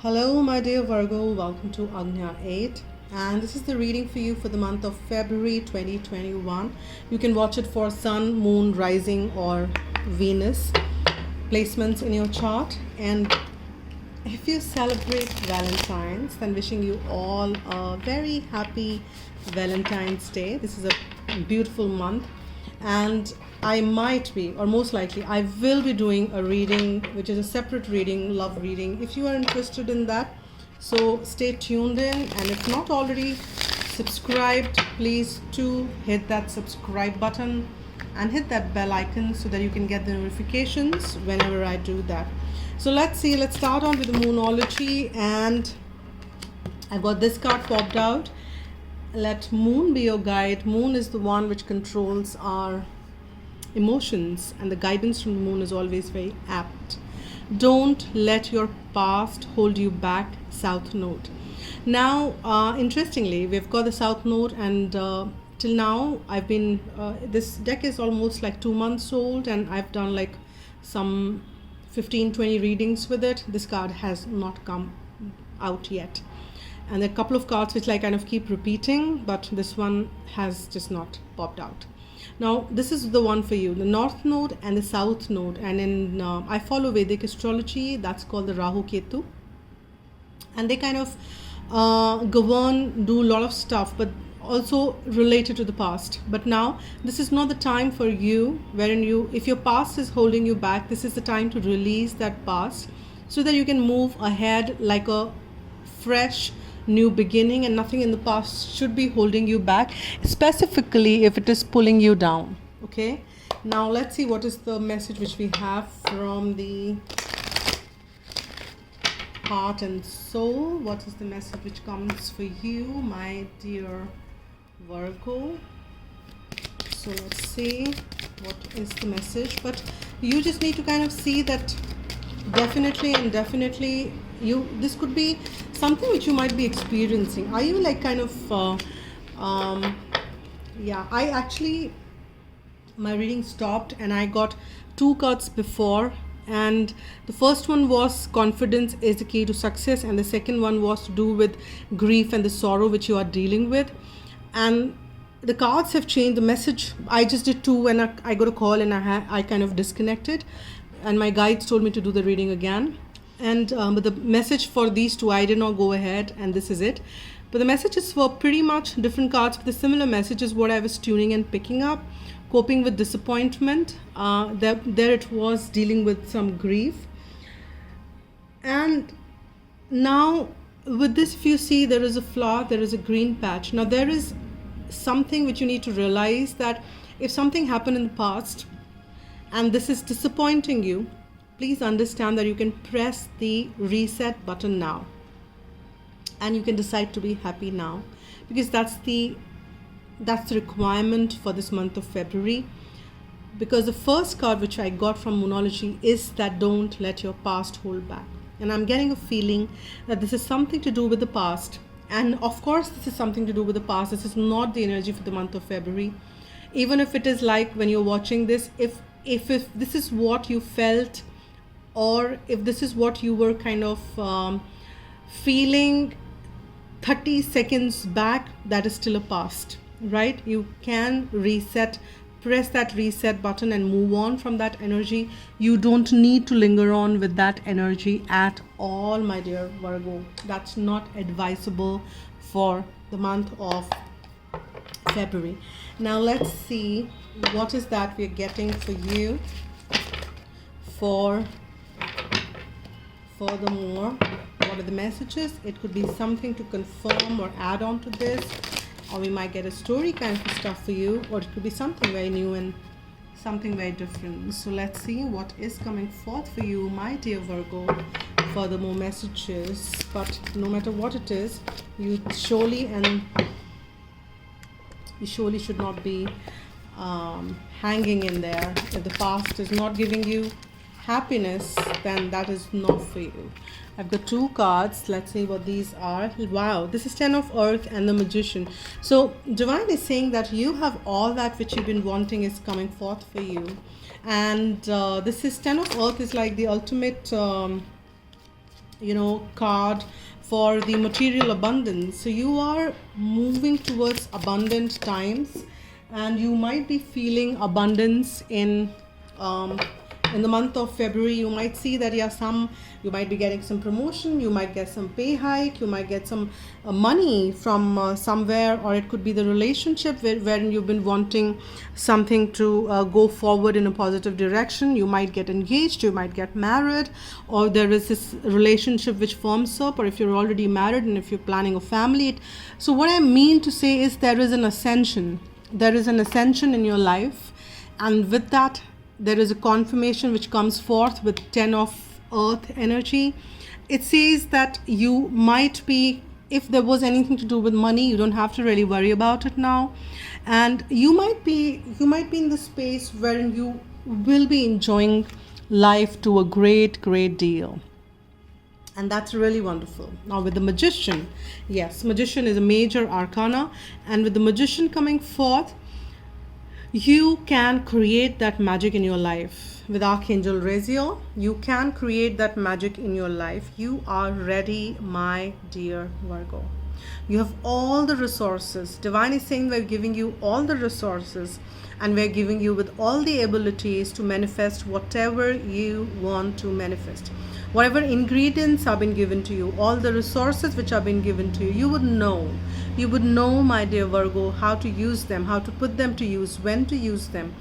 Hello, my dear Virgo. Welcome to Agnya 8. And this is the reading for you for the month of February 2021. You can watch it for Sun, Moon, Rising, or Venus placements in your chart. And if you celebrate Valentine's, then wishing you all a very happy Valentine's Day. This is a beautiful month, and I might be, or most likely, I will be doing a reading which is a separate reading, love reading. If you are interested in that, so stay tuned in, and if not already subscribed, please do hit that subscribe button and hit that bell icon so that you can get the notifications whenever I do that. So let's start on with the Moonology, and I've got this card popped out. Let Moon be your guide. Moon is the one which controls our emotions, and the guidance from the Moon is always very apt. Don't let your past hold you back, South Node. Now, interestingly, we've got the South Node, and till now, I've been, this deck is almost like 2 months old, and I've done like some 15-20 readings with it. This card has not come out yet. And there are a couple of cards which I kind of keep repeating, but this one has just not popped out. Now, this is the one for you, the North Node and the South Node. And in I follow Vedic astrology, that's called the Rahu Ketu. And they kind of govern, do a lot of stuff, but also related to the past. But now, this is not the time for you, wherein if your past is holding you back, this is the time to release that past so that you can move ahead like a fresh new beginning, and nothing in the past should be holding you back, specifically if it is pulling you down. Okay, now let's see what is the message which we have from the heart and soul. What is the message which comes for you, my dear Virgo? So let's see what is the message. But you just need to kind of see that definitely this could be something which you might be experiencing. Are you like kind of I actually, my reading stopped and I got 2 cards before, and the first one was confidence is the key to success, and the second one was to do with grief and the sorrow which you are dealing with. And the cards have changed. The message, I just did 2 and I got a call, and I kind of disconnected, and my guides told me to do the reading again. And but the message for these 2, I did not go ahead, and this is it. But the messages were pretty much different cards, but the similar messages what I was tuning and picking up. Coping with disappointment, there it was, dealing with some grief. And now with this, if you see, there is a flower, there is a green patch. Now there is something which you need to realize, that if something happened in the past and this is disappointing you, please understand that you can press the reset button now, and you can decide to be happy now, because that's the requirement for this month of February. Because the first card which I got from Moonology is that don't let your past hold back, and I'm getting a feeling that this is something to do with the past. And of course this is something to do with the past. This is not the energy for the month of February. Even if it is like when you're watching this, if this is what you felt, or if this is what you were kind of feeling 30 seconds back, that is still a past, right? You can reset, press that reset button and move on from that energy. You don't need to linger on with that energy at all, my dear Virgo. That's not advisable for the month of February. Now let's see what is that we're getting for you furthermore. What are the messages? It could be something to confirm or add on to this, or we might get a story kind of stuff for you, or it could be something very new and something very different. So let's see what is coming forth for you, my dear Virgo. Furthermore messages, but no matter what it is, you surely should not be hanging in there. If the past is not giving you happiness, then that is not for you. I've got 2 cards. Let's see what these are. Wow, this is 10 of Earth and the Magician. So Divine is saying that you have all that which you've been wanting is coming forth for you. And this is 10 of Earth is like the ultimate card for the material abundance. So you are moving towards abundant times, and you might be feeling abundance in the month of February. You might see that you might be getting some promotion, you might get some pay hike, you might get some money from somewhere, or it could be the relationship wherein you've been wanting something to go forward in a positive direction. You might get engaged, you might get married, or there is this relationship which forms up, or if you're already married and if you're planning a family. So what I mean to say is there is an ascension. There is an ascension in your life, and with that there is a confirmation which comes forth with 10 of earth energy. It says that you might be, if there was anything to do with money, you don't have to really worry about it now, and you might be in the space wherein you will be enjoying life to a great deal. And that's really wonderful. Now with the Magician, yes, Magician is a major arcana, and with the Magician coming forth, you can create that magic in your life. With Archangel Raziel, you can create that magic in your life. You are ready, my dear Virgo. You have all the resources. Divine is saying we're giving you all the resources, and we're giving you with all the abilities to manifest whatever you want to manifest. Whatever ingredients have been given to you, all the resources which have been given to you, you would know, my dear Virgo, how to use them, how to put them to use, when to use them,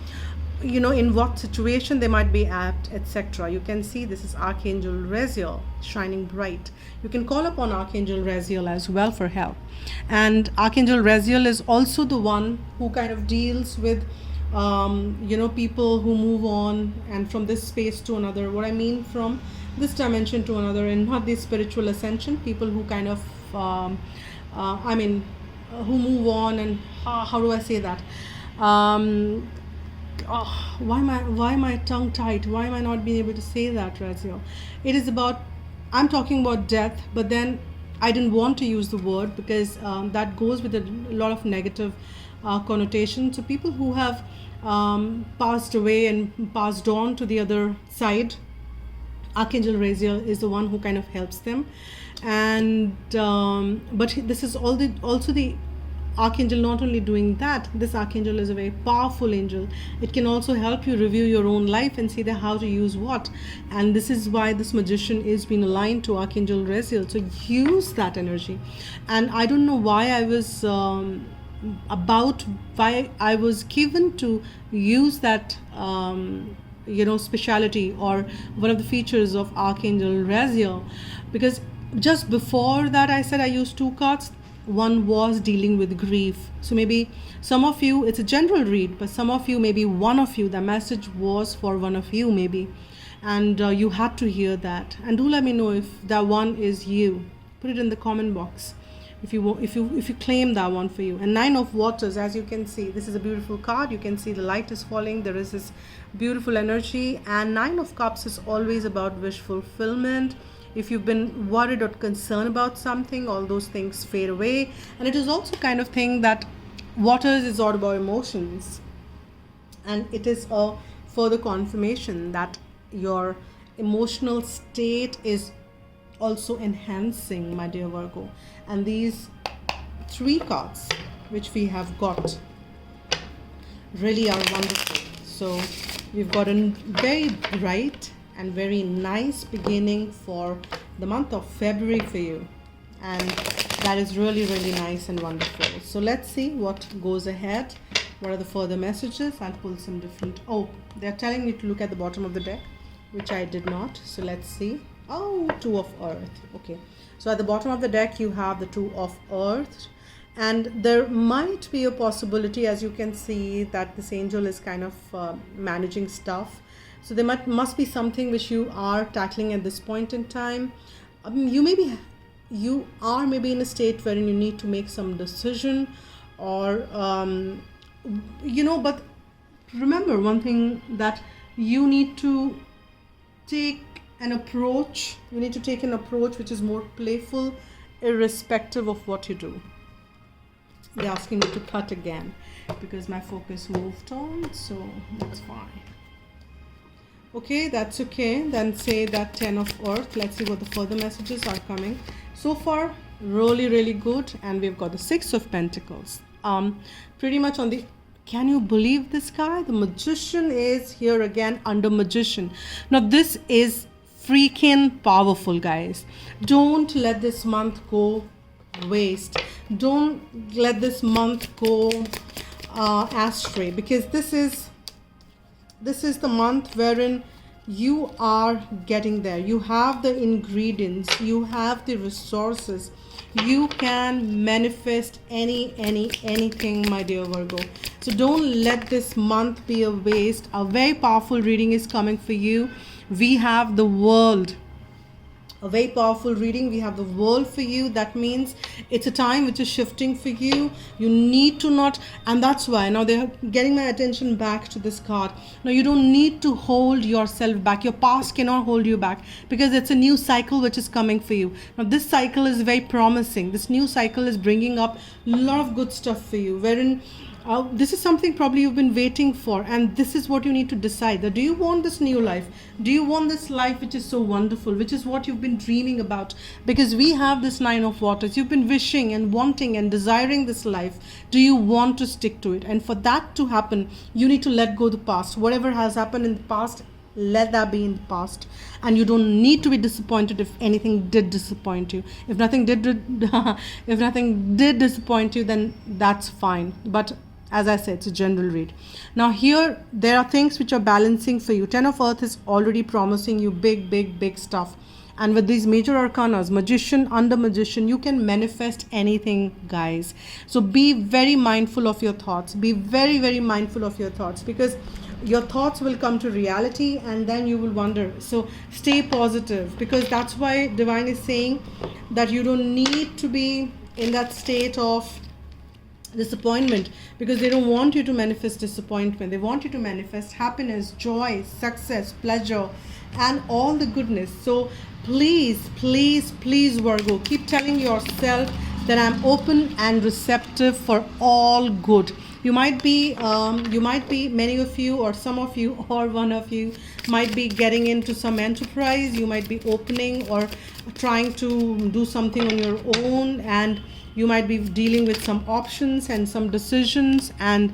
in what situation they might be apt, etc. You can see this is Archangel Raziel shining bright. You can call upon Archangel Raziel as well for help. And Archangel Raziel is also the one who kind of deals with people who move on and from this space to another. What I mean from this dimension to another, and not the spiritual ascension, people who kind of who move on, and how do I say that? Why am I tongue tied? Why am I not being able to say that, Raziel? It is about, I'm talking about death, but then I didn't want to use the word because that goes with a lot of negative connotation. So people who have passed away and passed on to the other side, Archangel Raziel is the one who kind of helps them. And but this is also the Archangel not only doing that. This Archangel is a very powerful angel. It can also help you review your own life and see how to use what. And this is why this Magician is being aligned to Archangel Raziel. So use that energy. And I don't know why I was why I was given to use that speciality, or one of the features of Archangel Raziel, because just before that I said I used 2 cards. One was dealing with grief. So maybe some of you, it's a general read, but some of you, maybe one of you, the message was for one of you maybe, and you had to hear that. And do let me know if that one is you. Put it in the comment box if you claim that one for you. And 9 of Waters, as you can see, this is a beautiful card. You can see the light is falling, there is this beautiful energy. And 9 of Cups is always about wish fulfillment. If you've been worried or concerned about something, all those things fade away. And it is also kind of thing that Waters is all about emotions, and it is a further confirmation that your emotional state is also enhancing, my dear Virgo. And these 3 cards which we have got really are wonderful. So we've got a very bright and very nice beginning for the month of February for you, and that is really nice and wonderful. So let's see what goes ahead. What are the further messages? I'll pull some different. They're telling me to look at the bottom of the deck, which I did not. So let's see. 2 of Earth. Okay, so at the bottom of the deck you have the 2 of Earth, and there might be a possibility, as you can see, that this angel is kind of managing stuff. So there must be something which you are tackling at this point in time. You are maybe in a state wherein you need to make some decision, or but remember one thing, that you need to take an approach. You need to take an approach which is more playful, irrespective of what you do. They're asking me to cut again because my focus moved on, so that's fine. Okay, that's okay. Then say that 10 of earth. Let's see what the further messages are coming. So far, really good. And we've got the 6 of pentacles. Pretty much on the, can you believe this guy? The magician is here again under magician. Now this is freaking powerful, guys. Don't let this month go waste. Don't let this month go astray, because this is the month wherein you are getting there. You have the ingredients, you have the resources, you can manifest anything, my dear Virgo. So don't let this month be a waste. A very powerful reading is coming for you. We have the world, a very powerful reading. We have the world for you. That means it's a time which is shifting for you. You need to not, and that's why now they're getting my attention back to this card. Now you don't need to hold yourself back. Your past cannot hold you back, because it's a new cycle which is coming for you. Now this cycle is very promising. This new cycle is bringing up a lot of good stuff for you, wherein this is something probably you've been waiting for, and this is what you need to decide. That do you want this new life? Do you want this life which is so wonderful, which is what you've been dreaming about? Because we have this 9 of waters. You've been wishing and wanting and desiring this life. Do you want to stick to it? And for that to happen, you need to let go the past. Whatever has happened in the past, let that be in the past. And you don't need to be disappointed if anything did disappoint you. If nothing did if nothing did disappoint you, then that's fine. But as I said, it's a general read. Now here, there are things which are balancing for you. 10 of earth is already promising you big stuff. And with these major arcanas, magician, under magician, you can manifest anything, guys. So be very mindful of your thoughts. Be very mindful of your thoughts, because your thoughts will come to reality and then you will wonder. So stay positive, because that's why Divine is saying that you don't need to be in that state of disappointment, because they don't want you to manifest disappointment. They want you to manifest happiness, joy, success, pleasure, and all the goodness. So please Virgo, keep telling yourself that I'm open and receptive for all good. You might be many of you, or some of you, or one of you might be getting into some enterprise. You might be opening or trying to do something on your own, and you might be dealing with some options and some decisions and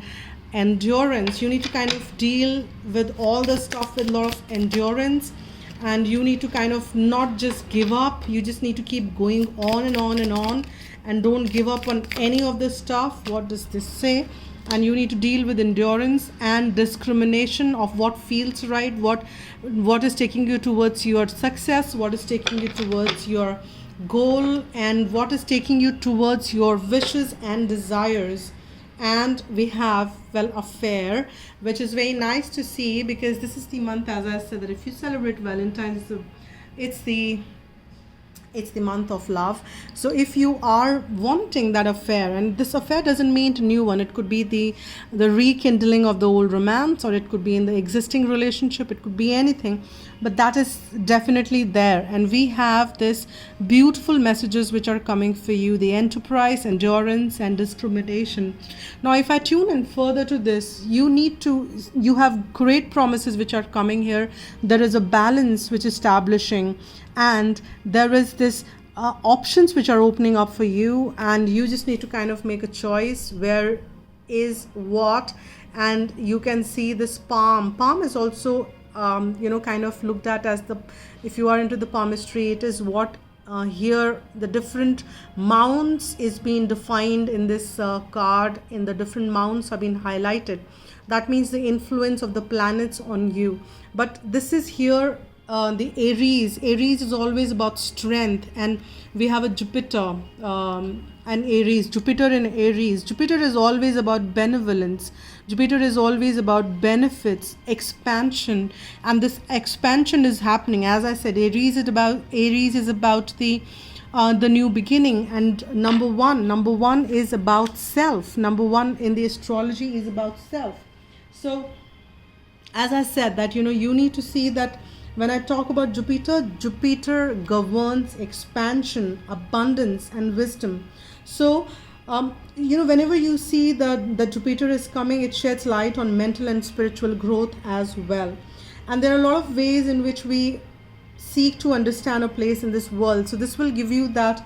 endurance. You need to kind of deal with all the stuff with a lot of endurance, and you need to kind of not just give up. You just need to keep going on and on, and don't give up on any of this stuff. What does this say? And you need to deal with endurance and discrimination of what feels right, what is taking you towards your success, what is taking you towards your goal, and what is taking you towards your wishes and desires. And we have, well, a fair, which is very nice to see, because this is the month, as I said, that if you celebrate Valentine's, it's the month of love. So if you are wanting that affair, and this affair doesn't mean a new one, it could be the rekindling of the old romance, or it could be in the existing relationship, it could be anything, but that is definitely there. And we have this beautiful messages which are coming for you: the enterprise, endurance, and discrimination. Now if I tune in further to this, you have great promises which are coming here. There is a balance which is establishing, and there is this options which are opening up for you, and you just need to kind of make a choice where is what. And you can see this palm is also kind of looked at as the, if you are into the palmistry, it is what here the different mounts is being defined in this card. In the different mounts have been highlighted. That means the influence of the planets on you. But this is here the Aries is always about strength, and we have a Jupiter and Aries. Jupiter is always about benevolence. Jupiter is always about benefits, expansion, and this expansion is happening. As I said, Aries is about the new beginning, and number one is about self. Number one in the astrology is about self. So as I said, that you need to see that when I talk about Jupiter governs expansion, abundance, and wisdom. So whenever you see that Jupiter is coming, it sheds light on mental and spiritual growth as well. And there are a lot of ways in which we seek to understand a place in this world. So this will give you that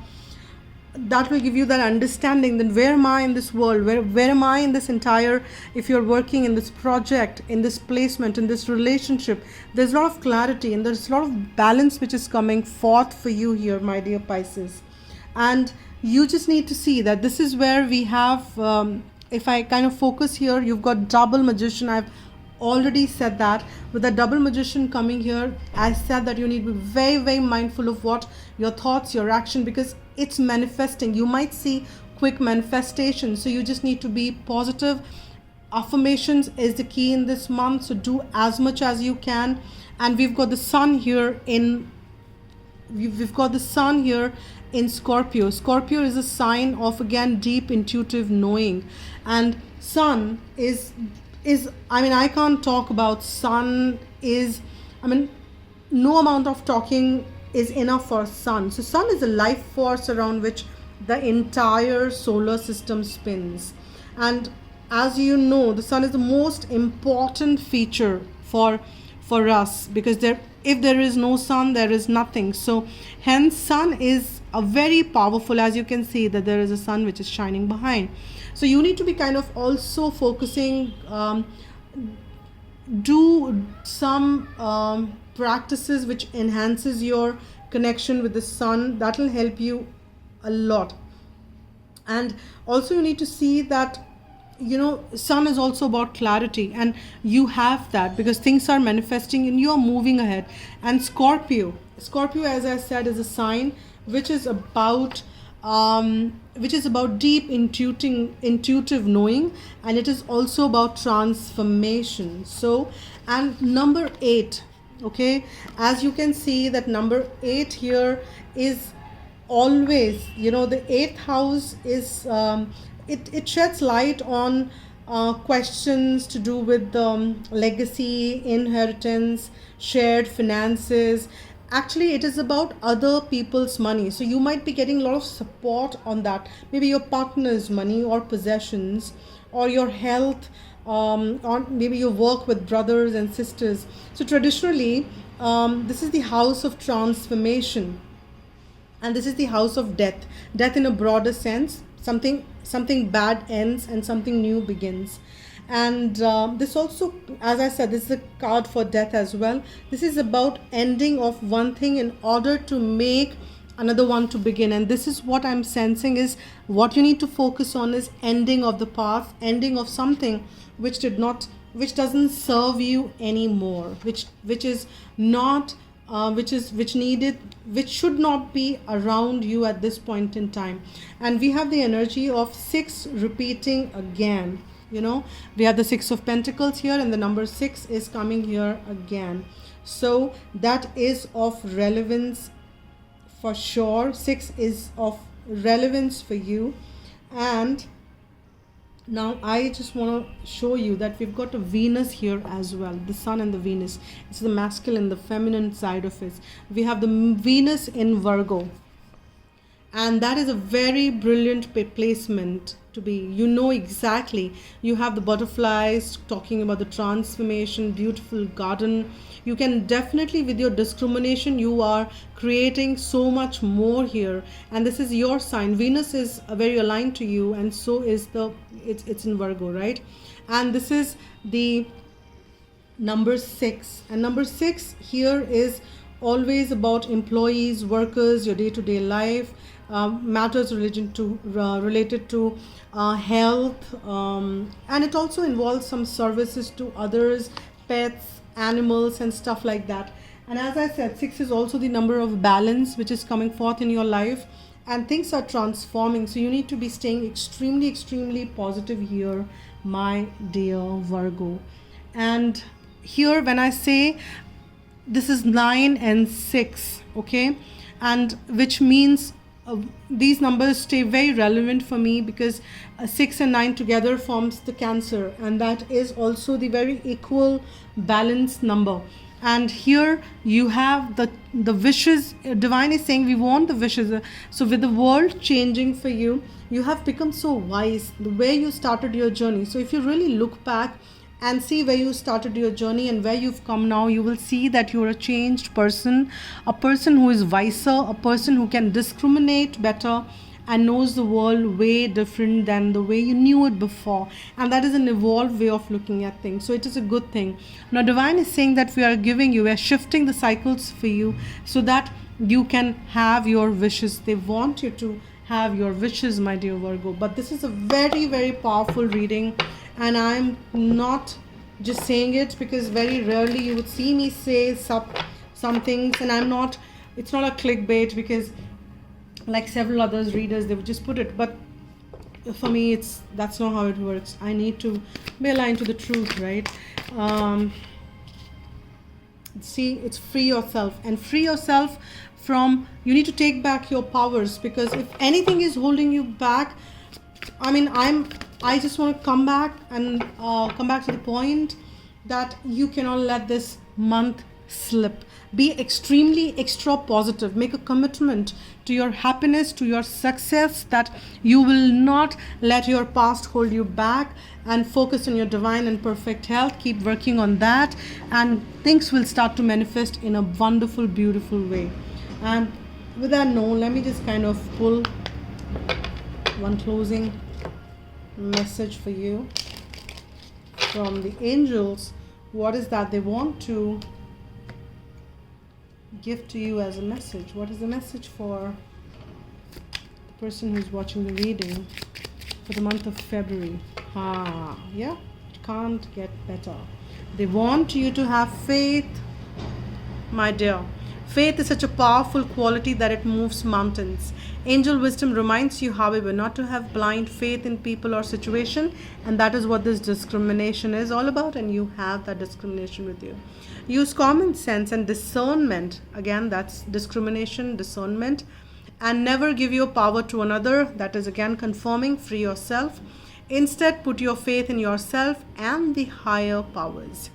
understanding, then where am I in this world, where am I in this entire, if you're working in this project, in this placement, in this relationship, there's a lot of clarity and there's a lot of balance which is coming forth for you here, my dear Pisces. And you just need to see that this is where we have, if I kind of focus here, you've got double magician. I've already said that with the double magician coming here, I said that you need to be very, very mindful of what your thoughts, your action, because it's manifesting. You might see quick manifestation, so you just need to be positive. Affirmations is the key in this month, so do as much as you can. And we've got the sun here in Scorpio. Scorpio is a sign of, again, deep intuitive knowing. And sun is I can't talk about sun no amount of talking is enough for sun. So sun is a life force around which the entire solar system spins. And as you know, the sun is the most important feature for us, because if there is no sun, there is nothing. So hence sun is a very powerful, as you can see that there is a sun which is shining behind. So you need to be kind of also focusing, do some practices which enhances your connection with the sun. That will help you a lot. And also you need to see that, sun is also about clarity, and you have that because things are manifesting and you are moving ahead. And Scorpio, as I said, is a sign which is about deep intuitive knowing, and it is also about transformation. So, and number 8, okay, as you can see that number 8 here is always, the 8th house is it sheds light on questions to do with legacy, inheritance, shared finances. Actually, it is about other people's money. So you might be getting a lot of support on that. Maybe your partner's money or possessions, or your health, or maybe your work with brothers and sisters. So traditionally, this is the house of transformation. And this is the house of death. Death in a broader sense. Something bad ends and something new begins. And this also, as I said, this is a card for death as well. This is about ending of one thing in order to make another one to begin. And this is what I'm sensing is what you need to focus on is ending of the path, ending of something which doesn't serve you anymore, which should not be around you at this point in time. And we have the energy of 6 repeating again. We have the 6 of Pentacles here, and the number 6 is coming here again. So that is of relevance for sure. 6 is of relevance for you. And now I just want to show you that we've got a Venus here as well, the Sun and the Venus. It's the masculine, the feminine side of it. We have the Venus in Virgo, and that is a very brilliant placement to be. Exactly. You have the butterflies talking about the transformation, beautiful garden. You can definitely, with your discrimination, you are creating so much more here. And this is your sign. Venus is very aligned to you, and so is it's in Virgo, right? And this is the number 6. And number 6 here is always about employees, workers, your day-to-day life, matters related to health, and it also involves some services to others, pets, animals, and stuff like that. And as I said, 6 is also the number of balance which is coming forth in your life, and things are transforming. So you need to be staying extremely, extremely positive here, my dear Virgo. And here when I say this is 9 and 6, okay, and which means these numbers stay very relevant for me because 6 and 9 together forms the Cancer, and that is also the very equal balanced number. And here you have the wishes. Divine is saying we want the wishes. So with the world changing for you, you have become so wise the way you started your journey. So if you really look back and see where you started your journey and where you've come now. You will see that you're a changed person, a person who is wiser, a person who can discriminate better and knows the world way different than the way you knew it before. And that is an evolved way of looking at things. So it is a good thing. Now, Divine is saying that we are shifting the cycles for you so that you can have your wishes. They want you to have your wishes, my dear Virgo. But this is a very, very powerful reading. And I'm not just saying it because very rarely you would see me say some things. And it's not a clickbait, because like several others readers, they would just put it. But for me, that's not how it works. I need to be aligned to the truth, right? See, it's free yourself, and free yourself from, you need to take back your powers, because if anything is holding you back, I just want to come back to the point that you cannot let this month slip. Be extremely extra positive. Make a commitment to your happiness, to your success, that you will not let your past hold you back, and focus on your divine and perfect health. Keep working on that, and things will start to manifest in a wonderful, beautiful way. And with that note, let me just kind of pull one closing message for you from the angels. What is that they want to give to you as a message? What is the message for the person who's watching the reading for the month of February? Yeah, it can't get better. They want you to have faith, my dear. Faith is such a powerful quality that it moves mountains. Angel wisdom reminds you, however, not to have blind faith in people or situation, and that is what this discrimination is all about, and you have that discrimination with you. Use common sense and discernment. Again, that's discrimination, discernment. And never give your power to another. That is again confirming, free yourself. Instead, put your faith in yourself and the higher powers.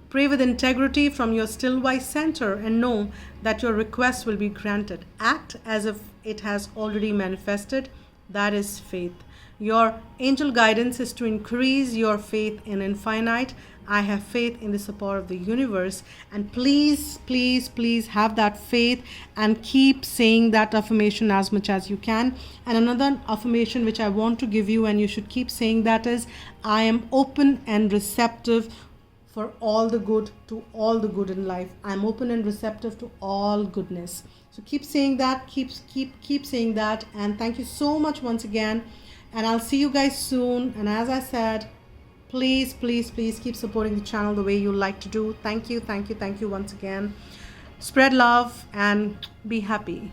Pray with integrity from your still wise center and know that your request will be granted. Act as if it has already manifested. That is faith. Your angel guidance is to increase your faith in infinite. I have faith in the support of the universe. And please, please, please have that faith and keep saying that affirmation as much as you can. And another affirmation which I want to give you, and you should keep saying that, is I am open and receptive for all the good, to all the good in life. I'm open and receptive to all goodness. So keep saying that, keep saying that. And thank you so much once again. And I'll see you guys soon. And as I said, please, please, please keep supporting the channel the way you like to do. Thank you, thank you, thank you once again. Spread love and be happy.